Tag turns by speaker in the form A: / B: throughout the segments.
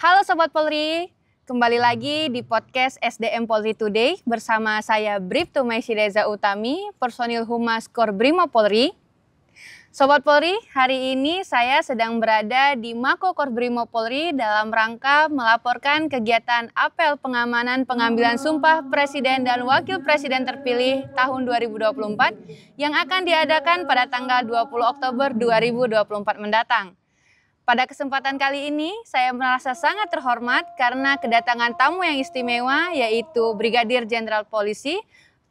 A: Halo Sobat Polri, kembali lagi di podcast SDM Polri Today bersama saya Bribtu Maisi Reza Utami, personil Humas Korbrimob Polri. Sobat Polri, hari ini saya sedang berada di Mako Korbrimob Polri dalam rangka melaporkan kegiatan apel pengamanan pengambilan sumpah Presiden dan Wakil Presiden terpilih tahun 2024 yang akan diadakan pada tanggal 20 Oktober 2024 mendatang. Pada kesempatan kali ini, saya merasa sangat terhormat karena kedatangan tamu yang istimewa, yaitu Brigadir Jenderal Polisi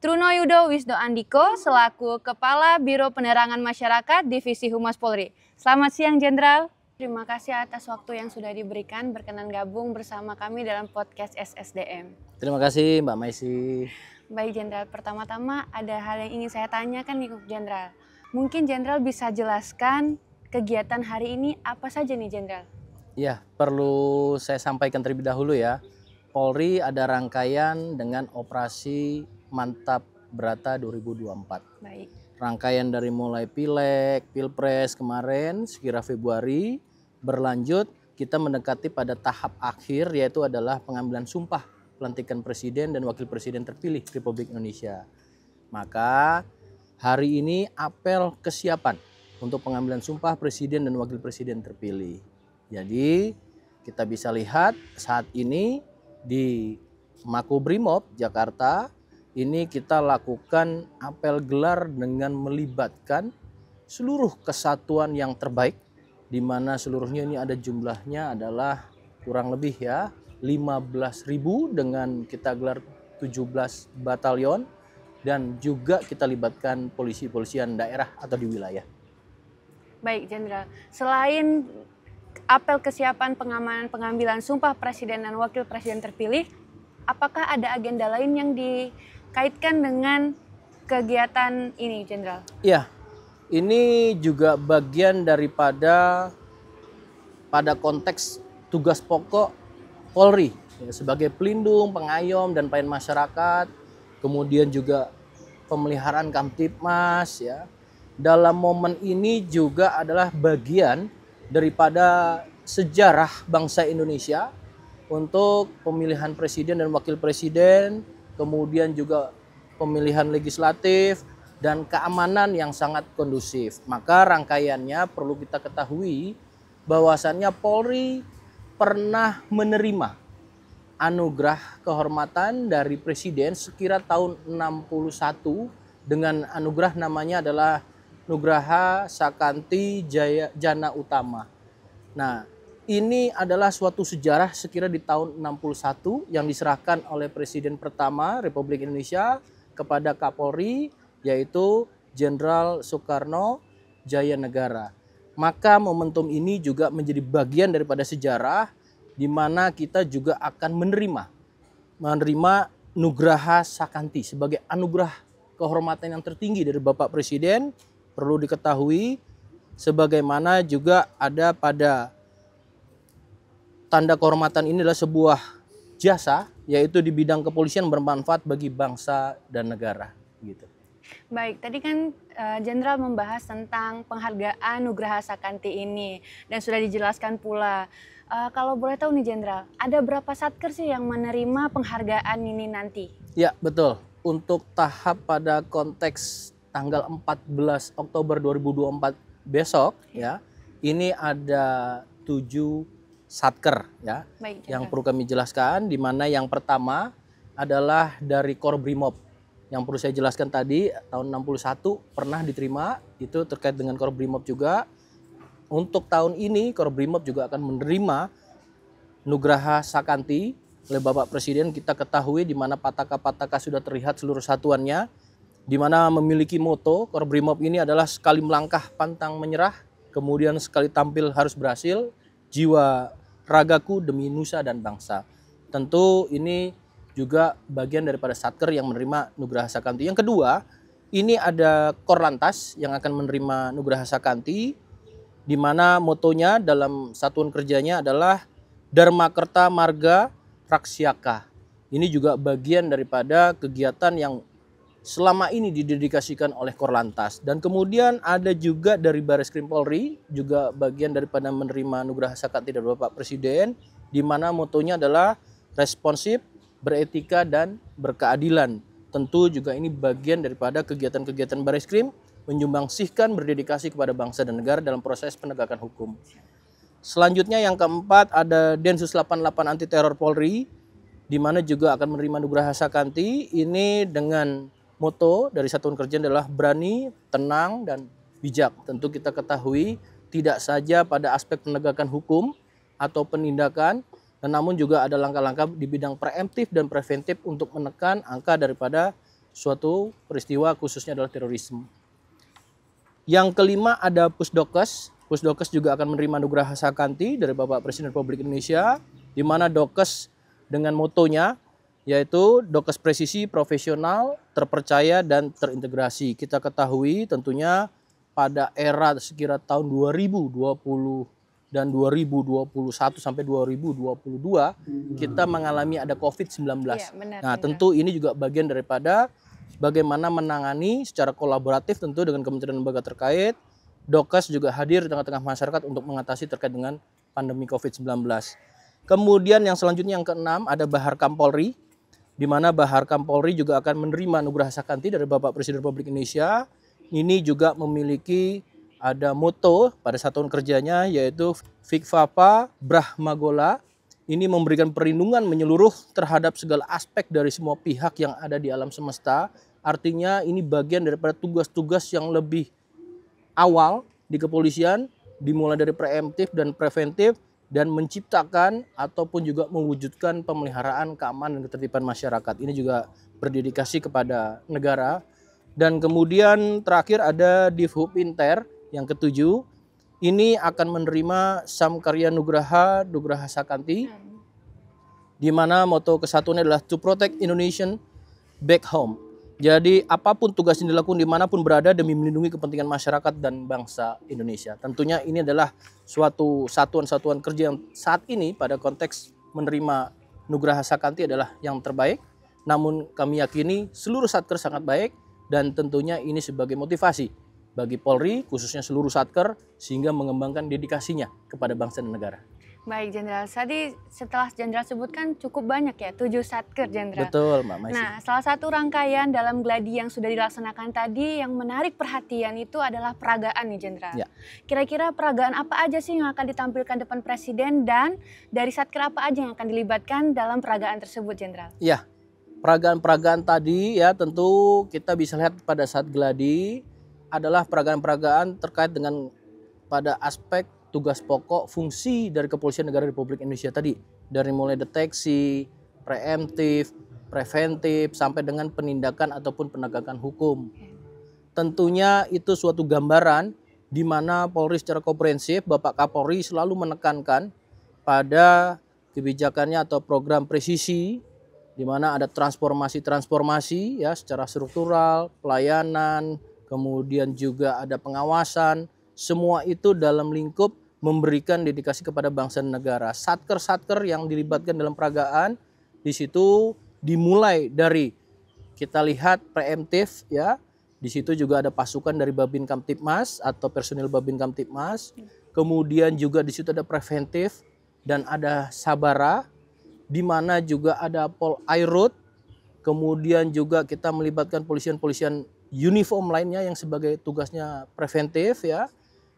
A: Trunoyudo Wisno Andiko selaku Kepala Biro Penerangan Masyarakat Divisi Humas Polri. Selamat siang, Jenderal. Terima kasih atas waktu yang sudah diberikan berkenan gabung bersama kami dalam podcast SSDM.
B: Terima kasih, Mbak Maisi.
A: Baik, Jenderal. Pertama-tama ada hal yang ingin saya tanyakan nih, Jenderal. Mungkin Jenderal bisa jelaskan kegiatan hari ini apa saja nih, Jenderal?
B: Ya, perlu saya sampaikan terlebih dahulu ya. Polri ada rangkaian dengan operasi Mantap Brata 2024.
A: Baik.
B: Rangkaian dari mulai Pileg, Pilpres kemarin sekira Februari, berlanjut kita mendekati pada tahap akhir yaitu adalah pengambilan sumpah pelantikan Presiden dan Wakil Presiden terpilih Republik Indonesia. Maka hari ini apel kesiapan untuk pengambilan sumpah Presiden dan Wakil Presiden terpilih. Jadi kita bisa lihat saat ini di Makobrimob Jakarta ini kita lakukan apel gelar dengan melibatkan seluruh kesatuan yang terbaik, di mana seluruhnya ini ada jumlahnya adalah kurang lebih ya 15.000 dengan kita gelar 17 batalion dan juga kita libatkan polisi-polisian daerah atau di wilayah.
A: Baik, Jenderal. Selain apel kesiapan pengamanan pengambilan sumpah Presiden dan Wakil Presiden terpilih, apakah ada agenda lain yang dikaitkan dengan kegiatan ini, Jenderal?
B: Iya, ini juga bagian daripada pada konteks tugas pokok Polri ya, sebagai pelindung, pengayom, dan pelayan masyarakat, kemudian juga pemeliharaan Kamtipmas ya. Dalam momen ini juga adalah bagian daripada sejarah bangsa Indonesia untuk pemilihan presiden dan wakil presiden, kemudian juga pemilihan legislatif dan keamanan yang sangat kondusif. Maka rangkaiannya perlu kita ketahui bahwasannya Polri pernah menerima anugerah kehormatan dari presiden sekira tahun 61 dengan anugerah namanya adalah Nugraha Sakanti Jana Utama. Nah, ini adalah suatu sejarah sekira di tahun 61 yang diserahkan oleh Presiden pertama Republik Indonesia kepada Kapolri yaitu Jenderal Soekarno Jaya Negara. Maka momentum ini juga menjadi bagian daripada sejarah di mana kita juga akan menerima Nugraha Sakanti sebagai anugerah kehormatan yang tertinggi dari Bapak Presiden. Perlu diketahui sebagaimana juga ada pada tanda kehormatan ini adalah sebuah jasa yaitu di bidang kepolisian bermanfaat bagi bangsa dan negara gitu.
A: Baik, tadi kan Jenderal membahas tentang penghargaan Nugraha Sakanti ini dan sudah dijelaskan pula. Kalau boleh tahu nih, Jenderal, ada berapa satker sih yang menerima penghargaan ini nanti?
B: Ya, betul. Untuk tahap pada konteks tanggal 14 Oktober 2024 besok ya, ini ada 7 satker ya.
A: Baik,
B: yang perlu kami jelaskan, di mana yang pertama adalah dari Korbrimob. Yang perlu saya jelaskan tadi tahun 61 pernah diterima, itu terkait dengan Korbrimob juga. Untuk tahun ini Korbrimob juga akan menerima Nugraha Sakanti oleh Bapak Presiden. Kita ketahui di mana pataka-pataka sudah terlihat seluruh satuannya, di mana memiliki moto Korbrimob ini adalah sekali melangkah pantang menyerah, kemudian sekali tampil harus berhasil, jiwa ragaku demi nusa dan bangsa. Tentu ini juga bagian daripada satker yang menerima Nugraha Sakanti. Yang kedua, ini ada Korlantas yang akan menerima Nugraha Sakanti, di mana motonya dalam satuan kerjanya adalah Dharma Kerta Marga Raksyaka. Ini juga bagian daripada kegiatan yang selama ini didedikasikan oleh Korlantas. Dan kemudian ada juga dari Bareskrim Polri, juga bagian daripada menerima anugerah Sakti dari Bapak Presiden, di mana motonya adalah responsif, beretika, dan berkeadilan. Tentu juga ini bagian daripada kegiatan-kegiatan Bareskrim, menyumbangsihkan berdedikasi kepada bangsa dan negara dalam proses penegakan hukum. Selanjutnya yang keempat ada Densus 88 Anti Teror Polri, di mana juga akan menerima anugerah Sakti. Ini dengan moto dari satuan kerja adalah berani, tenang, dan bijak. Tentu kita ketahui tidak saja pada aspek penegakan hukum atau penindakan, namun juga ada langkah-langkah di bidang preemptif dan preventif untuk menekan angka daripada suatu peristiwa khususnya adalah terorisme. Yang kelima ada Pusdokes. Pusdokes juga akan menerima anugerah Sakti dari Bapak Presiden Republik Indonesia, di mana Dokes dengan motonya yaitu Dokes presisi, profesional, terpercaya, dan terintegrasi. Kita ketahui tentunya pada era sekira tahun 2020 dan 2021 sampai 2022 kita mengalami ada COVID-19.
A: Ya, benar,
B: Nah,
A: benar.
B: tentu ini juga bagian daripada bagaimana menangani secara kolaboratif tentu dengan kementerian lembaga terkait. Dokes juga hadir di tengah-tengah masyarakat untuk mengatasi terkait dengan pandemi COVID-19. Kemudian yang selanjutnya yang keenam ada Baharkam Polri, di mana Baharkam Polri juga akan menerima anugerah Sakti dari Bapak Presiden Republik Indonesia. Ini juga memiliki ada moto pada satuan kerjanya yaitu Fikfapa Brahmagola. Ini memberikan perlindungan menyeluruh terhadap segala aspek dari semua pihak yang ada di alam semesta. Artinya ini bagian daripada tugas-tugas yang lebih awal di kepolisian, dimulai dari preemptif dan preventif, dan menciptakan ataupun juga mewujudkan pemeliharaan keamanan dan ketertiban masyarakat. Ini juga berdedikasi kepada negara. Dan kemudian terakhir ada Divhub Inter yang ketujuh. Ini akan menerima Samkarya Nugraha Sakti, di mana moto kesatuannya adalah to protect Indonesian back home. Jadi apapun tugas yang dilakukan dimanapun berada demi melindungi kepentingan masyarakat dan bangsa Indonesia. Tentunya ini adalah suatu satuan-satuan kerja yang saat ini pada konteks menerima Nugraha Sakti adalah yang terbaik. Namun kami yakini seluruh Satker sangat baik dan tentunya ini sebagai motivasi bagi Polri khususnya seluruh Satker sehingga mengembangkan dedikasinya kepada bangsa dan negara.
A: Baik, Jenderal. Tadi setelah Jenderal sebutkan cukup banyak ya, 7 Satker, Jenderal.
B: Betul, Mbak Maisi.
A: Nah, salah satu rangkaian dalam gladi yang sudah dilaksanakan tadi yang menarik perhatian itu adalah peragaan nih, Jenderal.
B: Ya.
A: Kira-kira peragaan apa aja sih yang akan ditampilkan depan Presiden dan dari Satker apa aja yang akan dilibatkan dalam peragaan tersebut, Jenderal?
B: Ya, peragaan-peragaan tadi ya tentu kita bisa lihat pada saat gladi adalah peragaan-peragaan terkait dengan pada aspek tugas pokok fungsi dari Kepolisian Negara Republik Indonesia tadi, dari mulai deteksi, preemptif, preventif sampai dengan penindakan ataupun penegakan hukum. Tentunya itu suatu gambaran di mana Polri secara komprehensif, Bapak Kapolri selalu menekankan pada kebijakannya atau program presisi di mana ada transformasi ya secara struktural, pelayanan, kemudian juga ada pengawasan, semua itu dalam lingkup memberikan dedikasi kepada bangsa dan negara. Satker-satker yang dilibatkan dalam peragaan di situ dimulai dari kita lihat preemptif ya. Di situ juga ada pasukan dari Babin Kamtibmas atau personil Babin Kamtibmas. Kemudian juga di situ ada preventif dan ada Sabara, di mana juga ada Pol Airut. Kemudian juga kita melibatkan polisian-polisian uniform lainnya yang sebagai tugasnya preventif ya.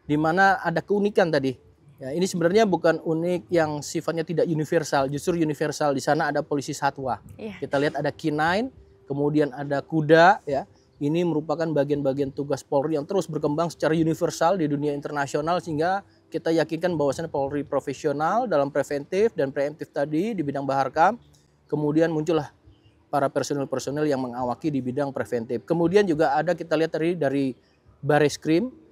B: Di mana ada keunikan tadi. Ya, ini sebenarnya bukan unik yang sifatnya tidak universal, justru universal. Di sana ada polisi satwa.
A: Iya.
B: Kita lihat ada K9, kemudian ada kuda ya. Ini merupakan bagian-bagian tugas Polri yang terus berkembang secara universal di dunia internasional sehingga kita yakinkan bahwasannya Polri profesional dalam preventif dan preemptif tadi di bidang Baharkam. Kemudian muncullah para personil-personil yang mengawaki di bidang preventif. Kemudian juga ada kita lihat dari Bareskrim.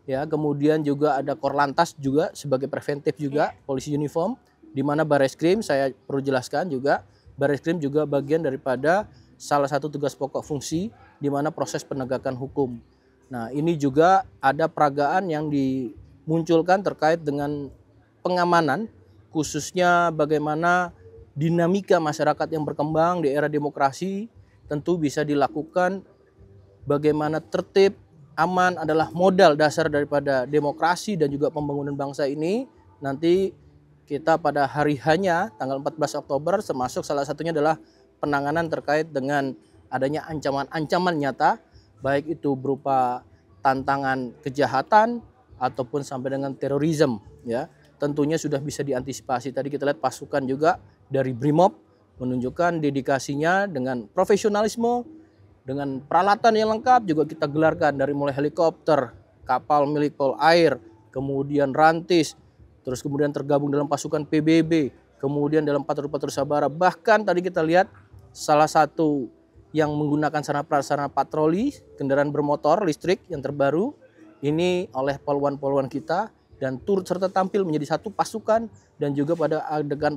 B: Ya, kemudian juga ada Korlantas juga sebagai preventif juga, polisi uniform, di mana Bareskrim saya perlu jelaskan juga, Bareskrim juga bagian daripada salah satu tugas pokok fungsi di mana proses penegakan hukum. Nah, ini juga ada peragaan yang dimunculkan terkait dengan pengamanan, khususnya bagaimana dinamika masyarakat yang berkembang di era demokrasi tentu bisa dilakukan bagaimana tertib, aman adalah modal dasar daripada demokrasi dan juga pembangunan bangsa ini. Nanti kita pada hari hanya tanggal 14 Oktober termasuk salah satunya adalah penanganan terkait dengan adanya ancaman-ancaman nyata, baik itu berupa tantangan kejahatan ataupun sampai dengan terorisme, ya. Tentunya sudah bisa diantisipasi. Tadi kita lihat pasukan juga dari Brimob menunjukkan dedikasinya dengan profesionalisme, dengan peralatan yang lengkap juga kita gelarkan dari mulai helikopter, kapal milik Polair, kemudian rantis, terus kemudian tergabung dalam pasukan PBB, kemudian dalam patroli-patroli sabara. Bahkan tadi kita lihat salah satu yang menggunakan sarana patroli kendaraan bermotor listrik yang terbaru ini oleh poluan-poluan kita dan turut serta tampil menjadi satu pasukan dan juga pada adegan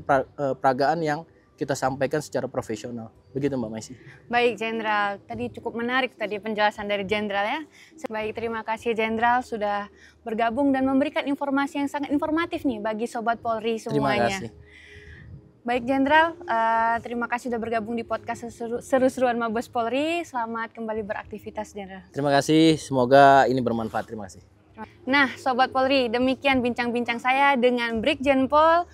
B: peragaan yang kita sampaikan secara profesional. Begitu Mbak Maisi.
A: Baik Jenderal, tadi cukup menarik tadi penjelasan dari Jenderal ya. Baik, terima kasih Jenderal sudah bergabung dan memberikan informasi yang sangat informatif nih bagi Sobat Polri semuanya.
B: Terima kasih.
A: Baik Jenderal, terima kasih sudah bergabung di podcast seru-seruan Mabes Polri. Selamat kembali beraktivitas Jenderal.
B: Terima kasih, semoga ini bermanfaat. Terima kasih.
A: Nah Sobat Polri, demikian bincang-bincang saya dengan Brigjen Pol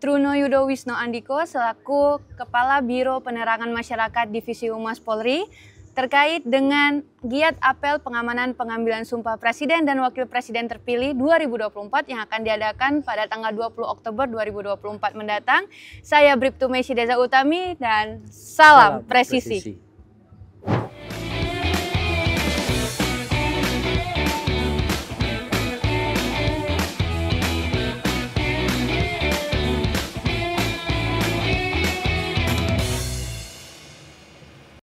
A: Truno Yudo Wisno Andiko selaku Kepala Biro Penerangan Masyarakat Divisi Humas Polri terkait dengan giat apel pengamanan pengambilan sumpah Presiden dan Wakil Presiden terpilih 2024 yang akan diadakan pada tanggal 20 Oktober 2024 mendatang. Saya Bribtu Meshi Deza Utami dan salam presisi.